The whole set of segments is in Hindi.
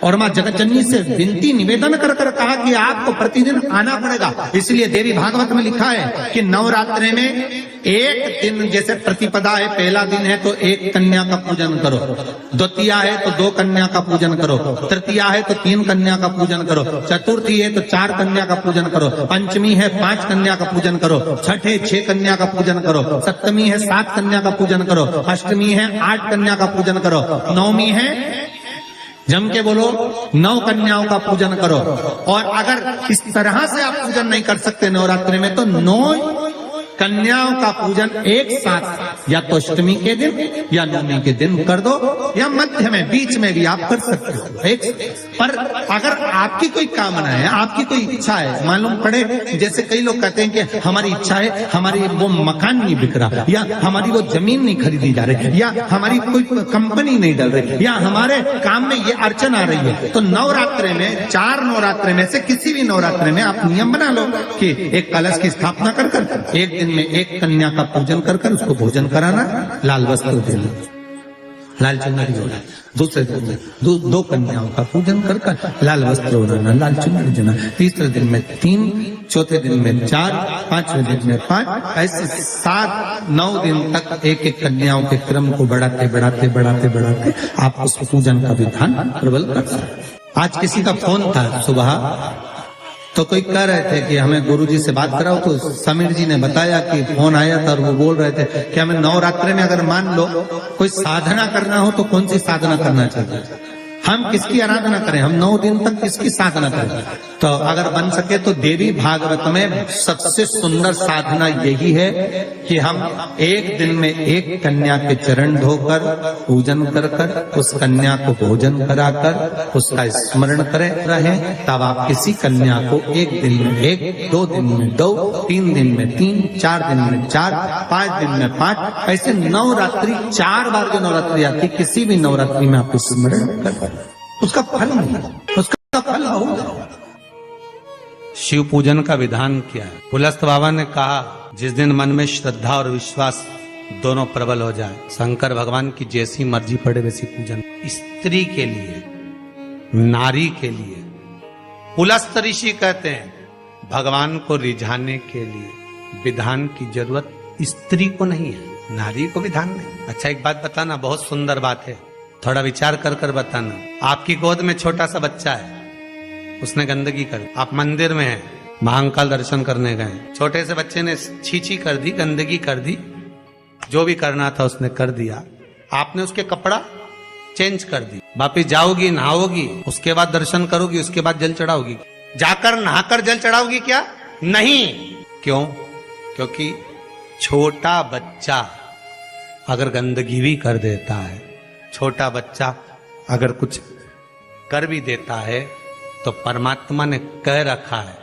और माँ जगतजननी से विनती निवेदन कर कर कहा कि आपको प्रतिदिन आना पड़ेगा। इसलिए देवी भागवत में लिखा है कि नवरात्रि में एक दिन, जैसे प्रतिपदा है, पहला दिन है तो एक कन्या का पूजन करो, द्वितीया है तो 2 कन्या का पूजन करो, तृतीया है तो 3 कन्या का पूजन करो, चतुर्थी है तो 4 कन्या का पूजन करो, पंचमी है 5 कन्या का पूजन करो, छठ है 6 कन्या का पूजन करो, सप्तमी है 7 कन्या का पूजन करो, अष्टमी है 8 कन्या का पूजन करो, नवमी है, जम के बोलो, 9 कन्याओं का पूजन करो। और अगर इस तरह से आप पूजन नहीं कर सकते नवरात्रि में तो 9 कन्याओं का पूजन एक साथ या तो अष्टमी के दिन या नवमी के दिन कर दो, या मध्य में बीच में भी आप कर सकते हो एक। पर अगर आपकी कोई कामना है, आपकी कोई इच्छा है, मालूम पड़े, जैसे कई लोग कहते हैं कि हमारी इच्छा है, हमारी वो मकान नहीं बिक रहा, या हमारी वो जमीन नहीं खरीदी जा रही, या हमारी कोई कंपनी नहीं डल रही, या हमारे काम में ये अड़चन आ रही है, तो नवरात्रि में 4 नवरात्रि में से किसी भी नवरात्रि में आप नियम बना लो कि एक कलश की स्थापना कर कर एक दिन में एक कन्या का पूजन कर कर उसको भोजन कराना, लाल वस्त्र देना, लाल चुनरी जोड़ना, दूसरे दिन में 2 कन्याओं का पूजन कर कर लाल वस्त्र ओढ़ाना, लाल चुनरी देना, तीसरे दिन में 3, चौथे दिन में 4, 5वें दिन में 5, ऐसे 7-9 दिन तक एक एक कन्याओं के क्रम को बढ़ाते बढ़ाते बढ़ाते बढ़ाते आप उस पूजन का विधान प्रबल कर सकते। आज किसी का फोन था सुबह, तो कोई कह रहे थे कि हमें गुरुजी से बात कराओ, तो समीर जी ने बताया कि फोन आया था और वो बोल रहे थे कि हमें नवरात्रि में अगर मान लो कोई साधना करना हो तो कौन सी साधना करना चाहिए, हम किसकी आराधना करें, हम 9 दिन तक किसकी साधना करें। तो अगर बन सके तो देवी भागवत में सबसे सुंदर साधना यही है कि हम एक दिन में एक कन्या के चरण धोकर पूजन कर कर उस कन्या को भोजन कराकर उसका स्मरण करें रहे, तब आप किसी कन्या को एक दिन में 1, 2 दिन में 2, 3 दिन में 3, 4 दिन में 4, 5 दिन में 5, ऐसे नवरात्रि 4 बार जो नवरात्रि आती, किसी भी नवरात्रि में आप स्मरण कर, उसका फल नहीं, उसका फल होगा। शिव पूजन का विधान क्या है? पुलस्त बाबा ने कहा, जिस दिन मन में श्रद्धा और विश्वास दोनों प्रबल हो जाए, शंकर भगवान की जैसी मर्जी पड़े वैसी पूजन। स्त्री के लिए, नारी के लिए, पुलस्त ऋषि कहते हैं भगवान को रिझाने के लिए विधान की जरूरत स्त्री को नहीं है, नारी को विधान नहीं। अच्छा एक बात बताना, बहुत सुंदर बात है, थोड़ा विचार कर कर बताना। आपकी गोद में छोटा सा बच्चा है, उसने गंदगी कर, आप मंदिर में हैं, महाकाल दर्शन करने गए, छोटे से बच्चे ने छीछी कर दी, गंदगी कर दी, जो भी करना था उसने कर दिया, आपने उसके कपड़ा चेंज कर दी, वापिस जाओगी, नहाओगी, उसके बाद दर्शन करोगी, उसके बाद जल चढ़ाओगी, जाकर नहाकर जल चढ़ाओगी क्या? नहीं। क्यों? क्योंकि छोटा बच्चा अगर गंदगी भी कर देता है, छोटा बच्चा अगर कुछ कर भी देता है, तो परमात्मा ने कह रखा है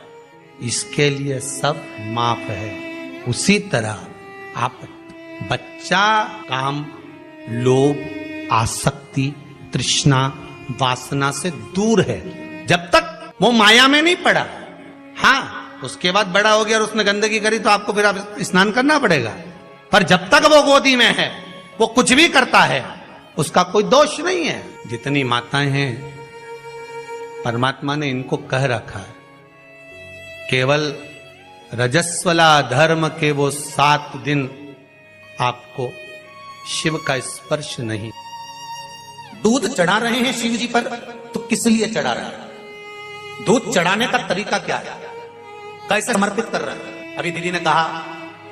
इसके लिए सब माफ है। उसी तरह आप बच्चा काम, लोभ, आसक्ति, तृष्णा, वासना से दूर है, जब तक वो माया में नहीं पड़ा। हाँ, उसके बाद बड़ा हो गया और उसने गंदगी करी तो आपको फिर आप स्नान करना पड़ेगा, पर जब तक वो गोदी में है, वो कुछ भी करता है, उसका कोई दोष नहीं है। जितनी माताएं हैं, परमात्मा ने इनको कह रखा है, केवल रजस्वला धर्म के वो 7 दिन आपको शिव का स्पर्श नहीं। दूध चढ़ा रहे हैं शिव जी पर, तो किस लिए चढ़ा रहे हैं? दूध चढ़ाने का तरीका क्या है, कैसे समर्पित कर रहे हैं? अभी दीदी ने कहा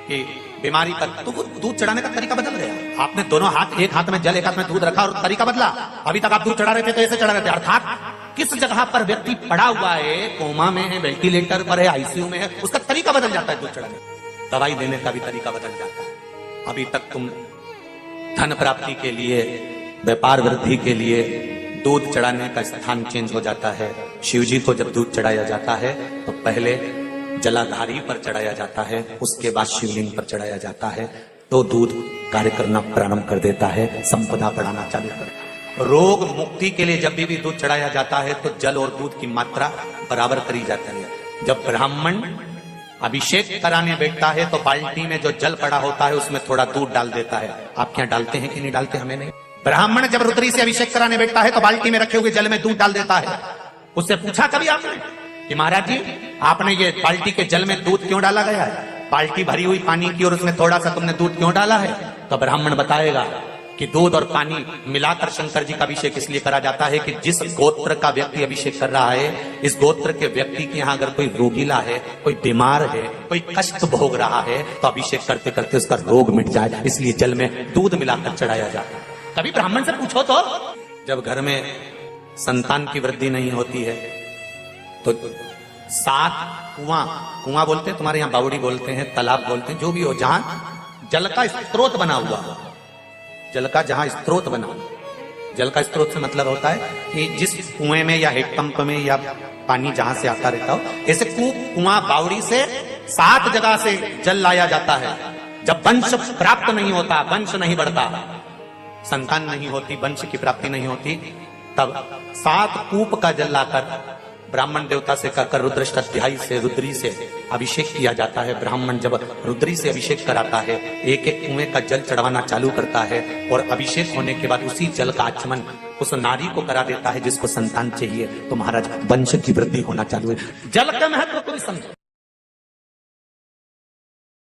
कि बीमारी पर, तो दूध चढ़ाने का तरीका बदल गया। आपने दोनों हाथ, एक हाथ में जल, एक हाथ में दूध रखा और तरीका बदला। अभी तक आप दूध चढ़ा रहे थे तो ऐसे चढ़ा रहे थे, अर्थात किस जगह पर व्यक्ति पड़ा हुआ है, कोमा में है, वेंटिलेटर पर है, आईसीयू में है, उसका तरीका बदल जाता है दूध चढ़ाने। दवाई देने का भी तरीका बदल जाता है। अभी तक तुम धन प्राप्ति के लिए, व्यापार वृद्धि के लिए दूध चढ़ाने का स्थान चेंज हो जाता है। शिव जी को जब दूध चढ़ाया जाता है तो पहले जलाधारी पर चढ़ाया जाता है, उसके बाद शिवलिंग पर चढ़ाया जाता है, तो दूध कार्य करना प्रारंभ कर देता है, संपदा बढ़ाना चालू करता है। रोग मुक्ति के लिए जब भी दूध चढ़ाया जाता है तो जल और दूध की मात्रा बराबर करी जाती है। जब ब्राह्मण अभिषेक कराने बैठता है तो बाल्टी में जो जल पड़ा होता है उसमें थोड़ा दूध डाल देता है। आप क्या डालते हैं कि नहीं डालते हमें नहीं। ब्राह्मण जब रुद्री से अभिषेक कराने बैठता है तो बाल्टी में रखे हुए जल में दूध डाल देता है। उससे पूछा कभी आपने कि महाराज जी आपने ये बाल्टी के जल में दूध क्यों डाला गया है? बाल्टी भरी हुई पानी की और उसमें थोड़ा सा तुमने दूध क्यों डाला है? तो ब्राह्मण बताएगा कि दूध और पानी मिलाकर शंकर जी का अभिषेक इसलिए करा जाता है कि जिस गोत्र का व्यक्ति अभिषेक कर रहा है, इस गोत्र के व्यक्ति के यहाँ अगर कोई रोगीला है, कोई बीमार है, कोई कष्ट भोग रहा है, तो अभिषेक करते करते उसका रोग मिट जाए, इसलिए जल में दूध मिलाकर चढ़ाया जाता है। कभी ब्राह्मण से पूछो तो जब घर में संतान की वृद्धि नहीं होती है तो 7 कुआं बोलते हैं, तुम्हारे यहाँ बावड़ी बोलते हैं, तालाब बोलते हैं, जो भी हो, जहां जल का स्रोत बना हुआ, जल का जहां स्रोत बना, जल का स्रोत से मतलब होता है कि जिस कुएं में या हेडपंप में या पानी जहां से आता रहता हो, ऐसे कुआं बावड़ी से 7 जगह से जल लाया जाता है। जब वंश प्राप्त नहीं होता, वंश नहीं बढ़ता, संतान नहीं होती, वंश की प्राप्ति नहीं होती, तब 7 कूप का जल लाकर ब्राह्मण देवता से कहकर रुद्राष्टाध्यायी से, रुद्री से अभिषेक किया जाता है। ब्राह्मण जब रुद्री से अभिषेक कराता है, एक एक कुएं का जल चढ़वाना चालू करता है और अभिषेक होने के बाद उसी जल का आचमन उस नारी को करा देता है जिसको संतान चाहिए। तो महाराज वंश की वृद्धि होना चालू है। जल का महत्व को भी समझो।